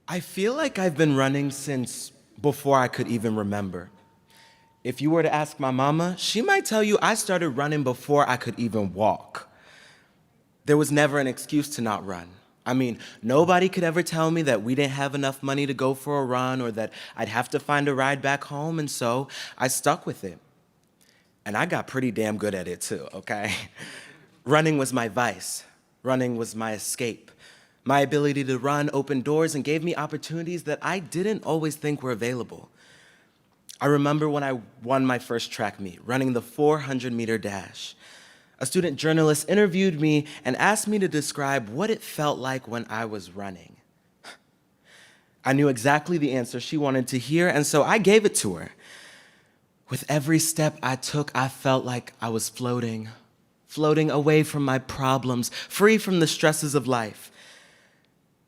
I feel like I've been running since before I could even remember. If you were to ask my mama, she might tell you I started running before I could even walk. There was never an excuse to not run. I mean, nobody could ever tell me that we didn't have enough money to go for a run or that I'd have to find a ride back home, and so I stuck with it. And I got pretty damn good at it too, okay? Running was my vice. Running was my escape. My ability to run opened doors and gave me opportunities that I didn't always think were available. I remember when I won my first track meet, running the 400-meter dash. A student journalist interviewed me and asked me to describe what it felt like when I was running. I knew exactly the answer she wanted to hear, and so I gave it to her. With every step I took, I felt like I was floating away from my problems, free from the stresses of life.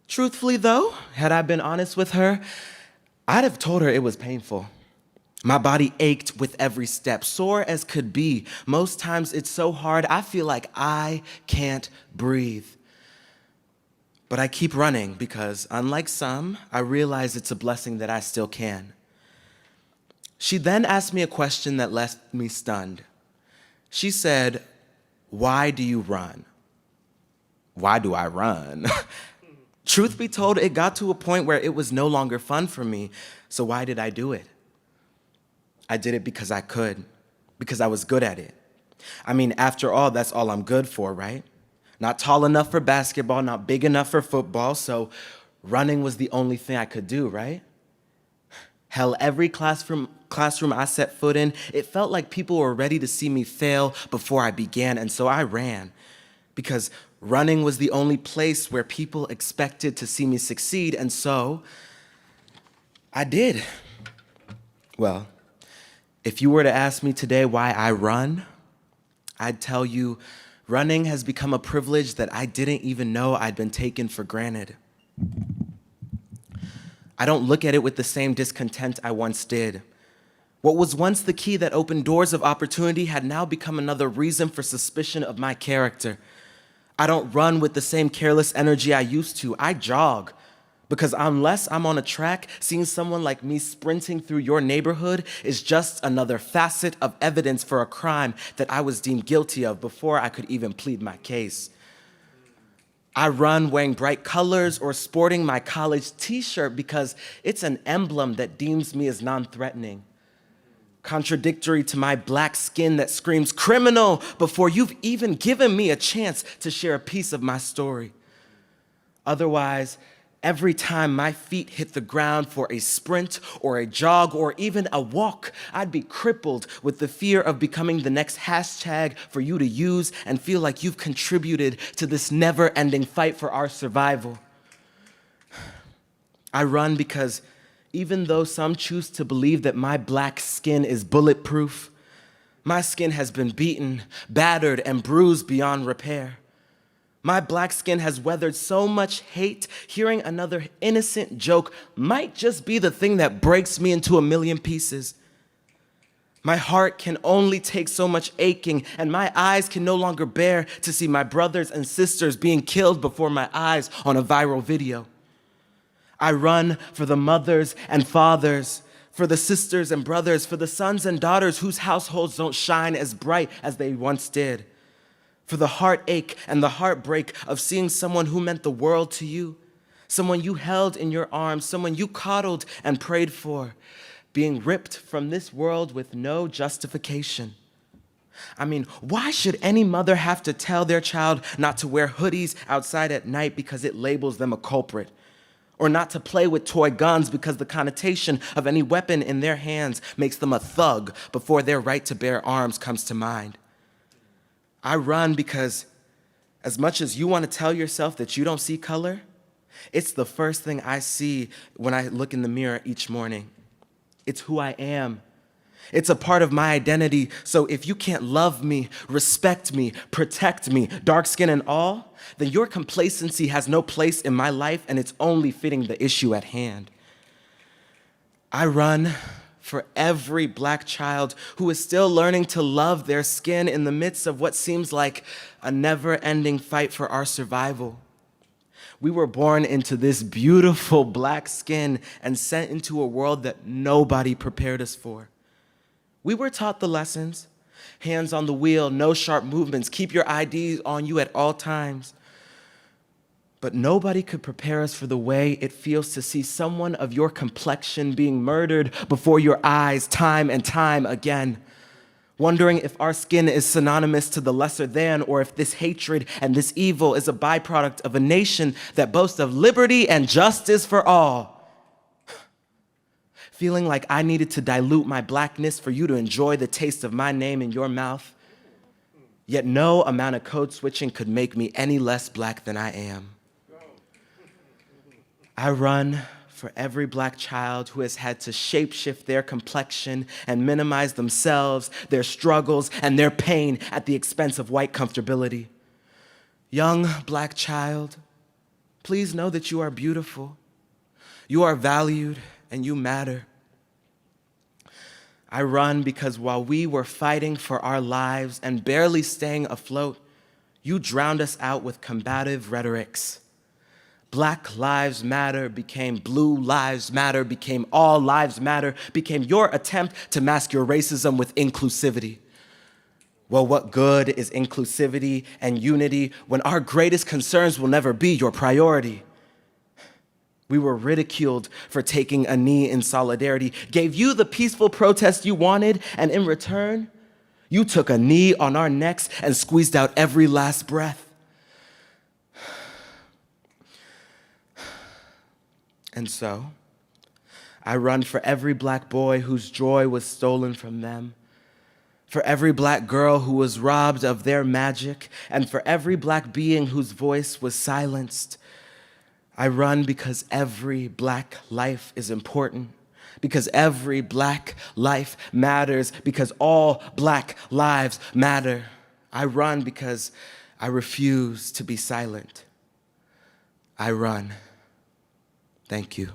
Truthfully, though, had I been honest with her, I'd have told her it was painful. My body ached with every step, sore as could be. Most times it's so hard, I feel like I can't breathe. But I keep running because, unlike some, I realize it's a blessing that I still can. She then asked me a question that left me stunned. She said, "Why do you run?" Why do I run? Truth be told, it got to a point where it was no longer fun for me, so why did I do it? I did it because I could, because I was good at it. I mean, after all, that's all I'm good for, right? Not tall enough for basketball, not big enough for football, so running was the only thing I could do, right? Hell, every classroom I set foot in, it felt like people were ready to see me fail before I began, and so I ran. Because running was the only place where people expected to see me succeed, and so I did. Well, if you were to ask me today why I run, I'd tell you running has become a privilege that I didn't even know I'd been taken for granted. I don't look at it with the same discontent I once did. What was once the key that opened doors of opportunity had now become another reason for suspicion of my character. I don't run with the same careless energy I used to. I jog. Because unless I'm on a track, seeing someone like me sprinting through your neighborhood is just another facet of evidence for a crime that I was deemed guilty of before I could even plead my case. I run wearing bright colors or sporting my college t-shirt because it's an emblem that deems me as non-threatening. Contradictory to my black skin that screams criminal before you've even given me a chance to share a piece of my story. Otherwise, every time my feet hit the ground for a sprint or a jog or even a walk, I'd be crippled with the fear of becoming the next hashtag for you to use and feel like you've contributed to this never-ending fight for our survival. I run because even though some choose to believe that my black skin is bulletproof, my skin has been beaten, battered, and bruised beyond repair. My black skin has weathered so much hate, hearing another innocent joke might just be the thing that breaks me into a million pieces. My heart can only take so much aching, and my eyes can no longer bear to see my brothers and sisters being killed before my eyes on a viral video. I run for the mothers and fathers, for the sisters and brothers, for the sons and daughters whose households don't shine as bright as they once did. For the heartache and the heartbreak of seeing someone who meant the world to you, someone you held in your arms, someone you coddled and prayed for, being ripped from this world with no justification. I mean, why should any mother have to tell their child not to wear hoodies outside at night because it labels them a culprit? Or not to play with toy guns because the connotation of any weapon in their hands makes them a thug before their right to bear arms comes to mind? I run because as much as you want to tell yourself that you don't see color, it's the first thing I see when I look in the mirror each morning. It's who I am. It's a part of my identity, so if you can't love me, respect me, protect me, dark skin and all, then your complacency has no place in my life and it's only fitting the issue at hand. I run for every black child who is still learning to love their skin in the midst of what seems like a never-ending fight for our survival. We were born into this beautiful black skin and sent into a world that nobody prepared us for. We were taught the lessons. Hands on the wheel, no sharp movements, keep your ID on you at all times. But nobody could prepare us for the way it feels to see someone of your complexion being murdered before your eyes time and time again. Wondering if our skin is synonymous to the lesser than, or if this hatred and this evil is a byproduct of a nation that boasts of liberty and justice for all. Feeling like I needed to dilute my blackness for you to enjoy the taste of my name in your mouth. Yet no amount of code switching could make me any less black than I am. I run for every black child who has had to shapeshift their complexion and minimize themselves, their struggles, and their pain at the expense of white comfortability. Young black child, please know that you are beautiful, you are valued, and you matter. I run because while we were fighting for our lives and barely staying afloat, you drowned us out with combative rhetorics. Black Lives Matter became Blue Lives Matter, became All Lives Matter, became your attempt to mask your racism with inclusivity. Well, what good is inclusivity and unity when our greatest concerns will never be your priority? We were ridiculed for taking a knee in solidarity, gave you the peaceful protest you wanted, and in return, you took a knee on our necks and squeezed out every last breath. And so, I run for every black boy whose joy was stolen from them, for every black girl who was robbed of their magic, and for every black being whose voice was silenced. I run because every black life is important, because every black life matters, because all black lives matter. I run because I refuse to be silent. I run. Thank you.